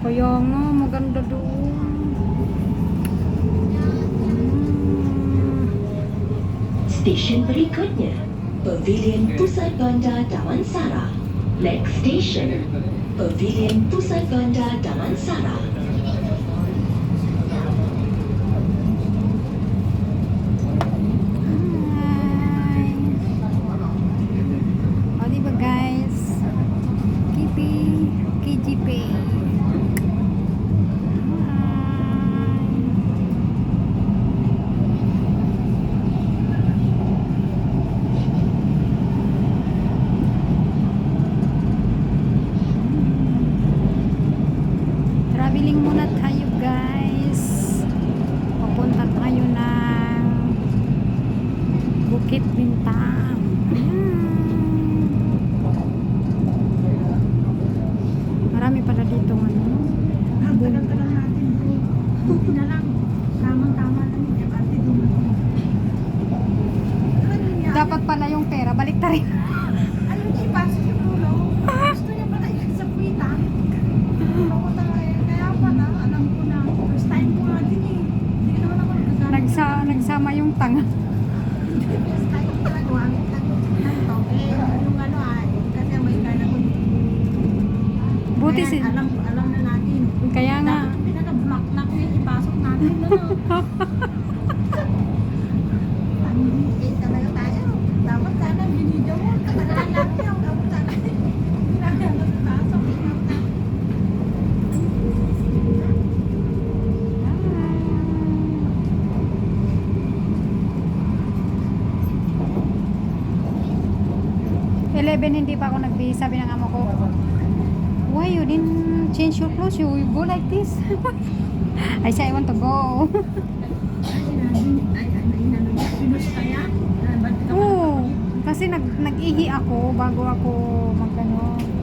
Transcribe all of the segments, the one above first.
Kaya nga, maganda doon. Stesen berikutnya, Pavilion Pusat Bandar Damansara. Next station, Pavilion Pusat Bandar Damansara. O, diba guys? KGP. Traveling muna tayo guys. Papunta tayo ng Bukit Bintang. Marami pala dito ano. Tagal-tagal natin po. Buti na lang. Tamang-tama lang yung MRT doon. Dapat pala yung pera, balik ta rin. Ayun, ipasok yung ulo. Gusto niya pala sa puwitan. Ako talaga, kaya pala, alam ko na. First time ko nga din eh. Hindi ko naman ako nagkagalit. Nagsama yung tanga. First time ko talaga. Yung ano ay, kasi may kaya ko. Buti Ayan, si... alam na natin. Kaya nga. Dapat pinaka-block na ko yung ipasok natin. Hindi talaga tayo. Dapat sana binidyo mo. Katagalan lang yun. Dapat sana. Pinaka-pasok. Hindi pa ako nagbihis. Sabi ng amo ko, why you didn't change your clothes? You go like this. I say, I want to go. Pinus kaya? Oo. Kasi nag-ihi ako bago ako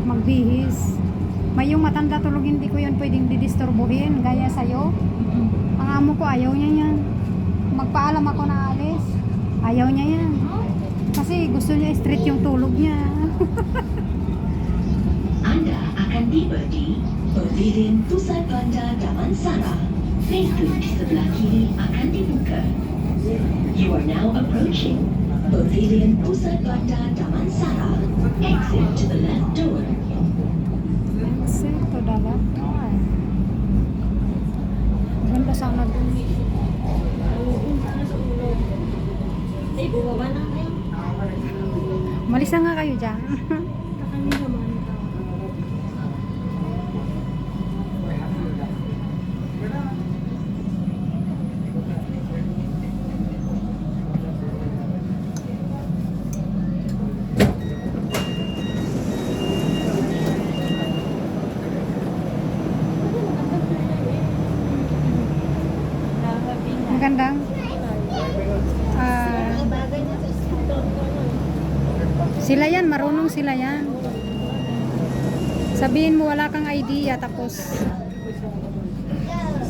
magbihis. May yung matanda tulog, hindi ko yun pwedeng didisturbuhin. Gaya sa'yo. Ang amo ko, ayaw niya yan. Magpaalam ako na alis. Ayaw niya yan. Kasi gusto niya straight yung tulog niya. Anda akan tiba di Pavilion Pusat Bandar Damansara. Pintu di sebelah kiri akan dibuka. You are now approaching Pavilion Pusat Bandar Damansara. Exit to the left door. Exit to the left door. Ganda sana dun. Ay, bumaba na kayo. Malis na nga kayo dyan. Kami naman. Magandang. Sila yan, marunong sila yan. Sabihin mo wala kang idea tapos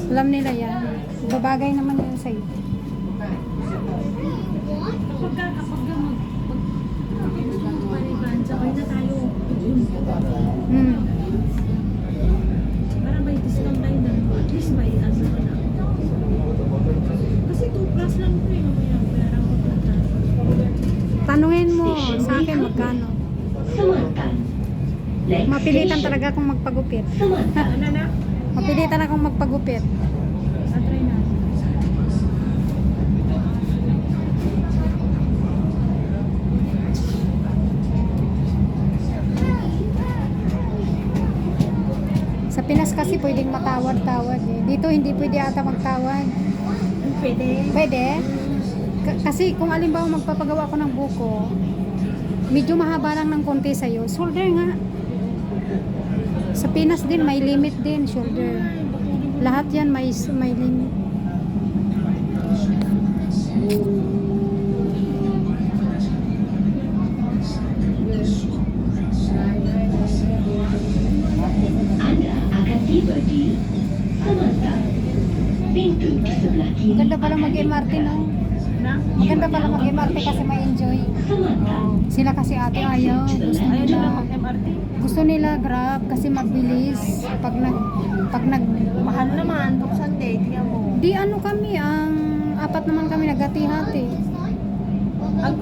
alam nila yan. Babagay naman yan sa'yo. Sabay na tayo. Para may discount tayo na. At least may ano na. Kasi 2 plus lang ito eh. Mamaya, parang pupunta. Tanungin mo sa akin magkano. Semantan. Next Mapilitan station, talaga akong magpagupit. Semantan. Ano na? Mapilitan akong magpagupit. Try na. Sa Pinas kasi pwedeng matawad-tawad eh. Dito hindi pwede ata magtawad. Pwede. Pwede? Kasi kung alimbawa magpapagawa ko ng buko, medyo mahaba lang ng konti sa'yo, shoulder nga. Sa Pinas din, may limit din, shoulder. Lahat yan may limit. Anda akan tiba di Semantan. Pintu di sebelah kiri. Maganda pala akan mag-MRT, dibuka. no? Na? Maganda pala mag-MRT kasi may enjoy. Semantan. Sila kasi ate ayaw. Gusto Ayaw nila. nila mag-MRT. Gusto nila Grab kasi mabilis. Pag nag Mahal naman, buksan day, tiyan mo. di ano kami, ang apat naman kami naghati-hati. Ang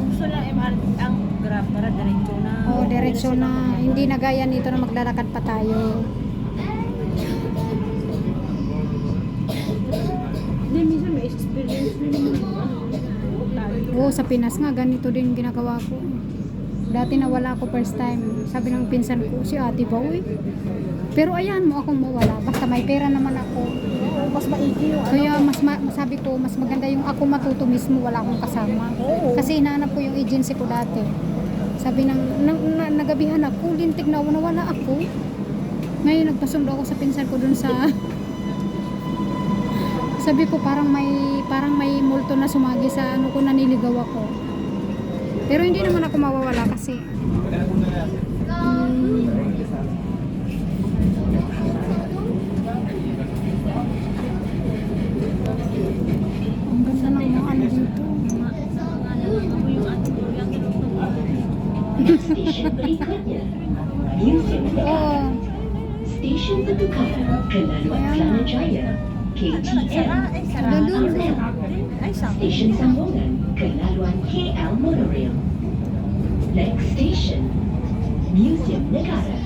gusto lang MRT, ang Grab para diretso na. O, diretsyo na. Hindi na gaya nito na maglalakad pa tayo. Hindi, minsan may experience rin naman. Oo, sa Pinas nga, ganito din ginagawa ko. Dati nawala ako first time. Sabi ng pinsan ko, si ate ba, uy? Pero ayan mo akong mawala. Basta may pera naman ako. Mas maigi yung Kaya sabi ko, mas maganda yung ako matuto mismo, wala akong kasama. Oo. Kasi hinahanap ko yung agency ko dati. Sabi nagabihan ako, lintik na nawala ako. Ngayon nagpasundo ako sa pinsan ko dun sa sabi ko parang may multo na sumagi sa ano ko, naniligaw ako. Pero hindi naman ako mawawala kasi ang ganda ng mga ano dito. Next station berikutnya. Museum Oo. Negara. Stasiun Bendukara, Kelaluan Sanajaya. KTM. Doon. Ay, sakto. Stasiun Sambungan, Kelaluan KL Monorail. Next station, Museum Negara.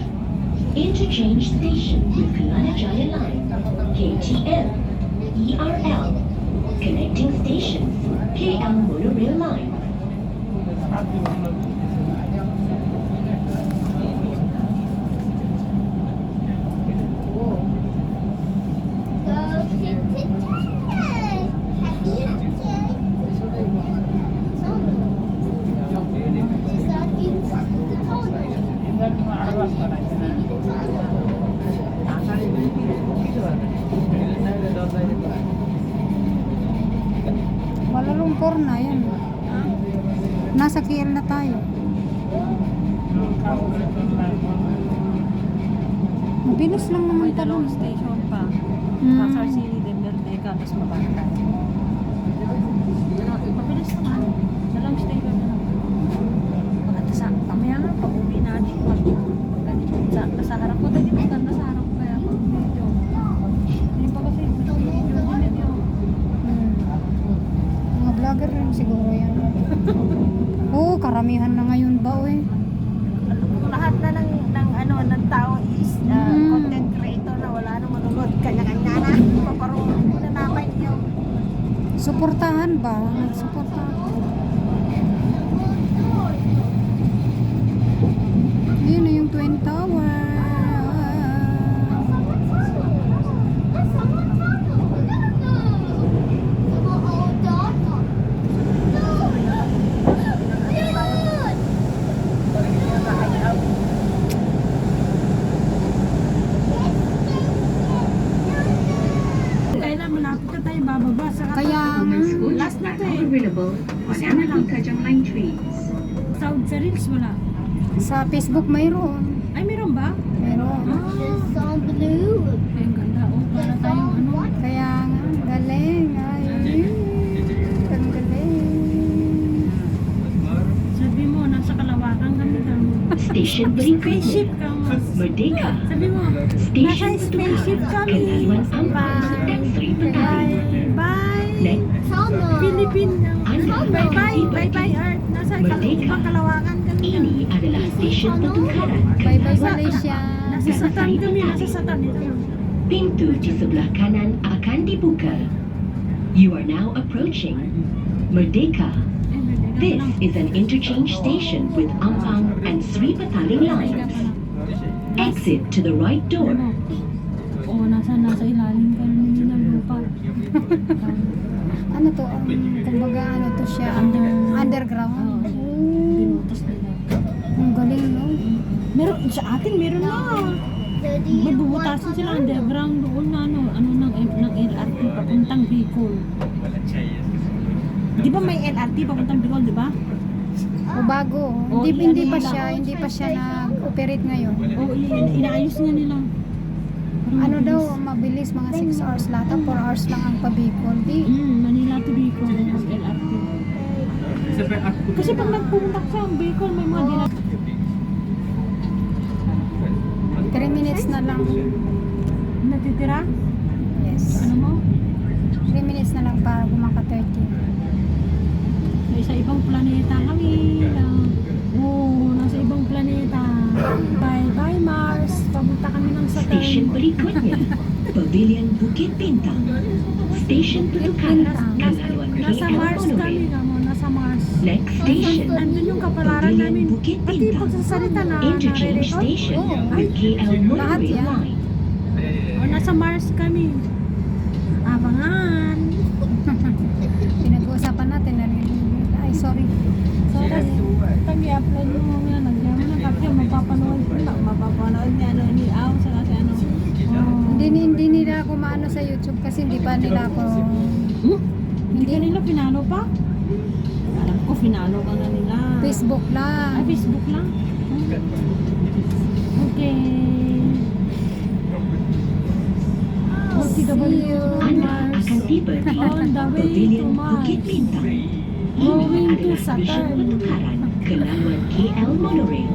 Interchange station with Kelanajaya Line, KTM, ERL. Connecting stations, KL Monorail Line. Kuala Lumpur na yan. Nasa KL na tayo. Mabilis lang naman May pala. dalawang station pa. Hmm. Pasar City, then Merdeka, tapos Mabantay. Mabilis naman. Dalawang station na lang. Mamaya nga, pag-uwi natin, sa harap ko tayo, maganda sa harap ko kaya pag medyo. Hindi pa kasi, medyo. Mga vlogger rin siguro yan. Oo, karamihan na ngayon ba eh. Lahat na ng tao is content creator na wala nang manunod. Kanya-kanya na. Paparong na naman yun. Suportahan ba? Nagsuportahan. Yun na yung Twin Tower. Kailan malapit na tayo bababa sa Kaya Last na available on Amazon Kajang Line trees. Sound sa Reels wala. sa Facebook mayroon. Ay, meron ba? Meron. Ay, ang ganda. Oh, para tayong ano. Kaya nga, galing. Ay, ang galing. Sabi mo, nasa Kalawakan kami ka mo. Station Spaceship berikutnya, ka mo. Merdeka. Sabi mo, nasa Station spaceship Bendukara, kami. Kelaluan Ampang, dan Sri Petani. Bye. Next, Philippine. Anda Bye-bye. akan tiba Bye-bye, di Earth. Nasa Merdeka. ibang Kalawakan kami. Ini adalah stasiun Bendukara, Bye-bye Kelaluan Malaysia. Nasa Satan kami. Nasa Satan. Dito lang. Pintu di sebelah kanan akan dibuka. You are now approaching Merdeka. Ay, Merdeka This pa lang. is an interchange station with Ampang and Sri Petaling Merdeka lines. pa lang. Exit to the right door. Oo, nasa ilalim ka namin ng lupa. Ano to? Kumbaga ano to siya? Underground. Binutas nila. Ang galing, no? Meron, sa atin meron na. May bubutasin sila underground doon na ng LRT papuntang Bicol. Di ba may LRT papuntang Bicol, di ba? O bago. Oh, Hindi yan pa nila. hindi pa siya nag-operate ngayon. Oo, inaayos nga nila. Ano daw, mabilis, mga 6 hours lahat. 4 hours lang ang pabikol. Di, Manila to Bicol ang LRT. Kasi pag nagpumunta ka sa Bicol, may mga 3 minutes na lang. Natitira? Yes. Ano mo? 3 minutes na lang para gumaka 30. May sa ibang planeta kami. Nasa ibang planeta. Bye-bye Mars. Papunta kami ng Station Saturn. berikutnya, Pavilion Bukit Bintang. Station Petukaran, Kalaluan Nasa KL Mars kami, Monorail. kamo. Nasa Mars. Next station, Nandun yung kapalaran Pavilion namin. Bukit Pati Bintang. pagsasalita na Interchange naririto. station with KL Lahat Monorail yan. line. Nasa Mars kami. Abangan. Pinag-uusapan natin na ay sorry. Sorry. Pag i-upload mo yan, nagyan mo ng kapya, mapapanood ko lang. Mapapanood niya, ano, ni Aw, sa kasi ano. Hindi nila ako maano sa YouTube kasi hindi pa nila ako Hindi ka nila pinalo pa? Alam ko, pinalo ka na nila. Facebook Ay, lang. Facebook lang? Okay. See you. Anda akan tiba di On the way to Pavilion Mars. Bukit Bintang. Going Ini to adalah stesen Saturn. Petukaran Kelaluan KL Monorail.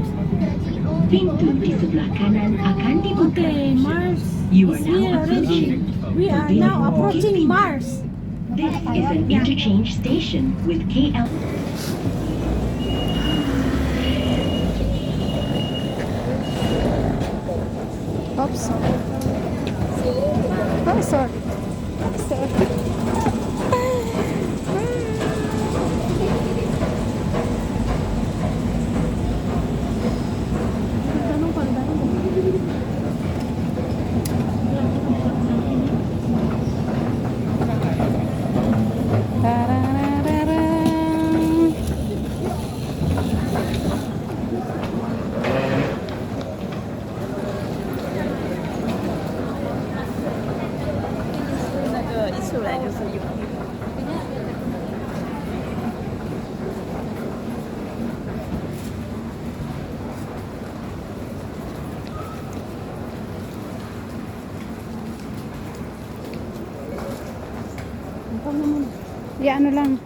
Pintu di sebelah kanan akan dibuka. Okay, Mars You is are now here already. approaching We are now approaching Mars. This is an interchange station with KL. Oops. Oh, sorry. Sorry. Tanong pa, Tararararang. Ya, ano lang.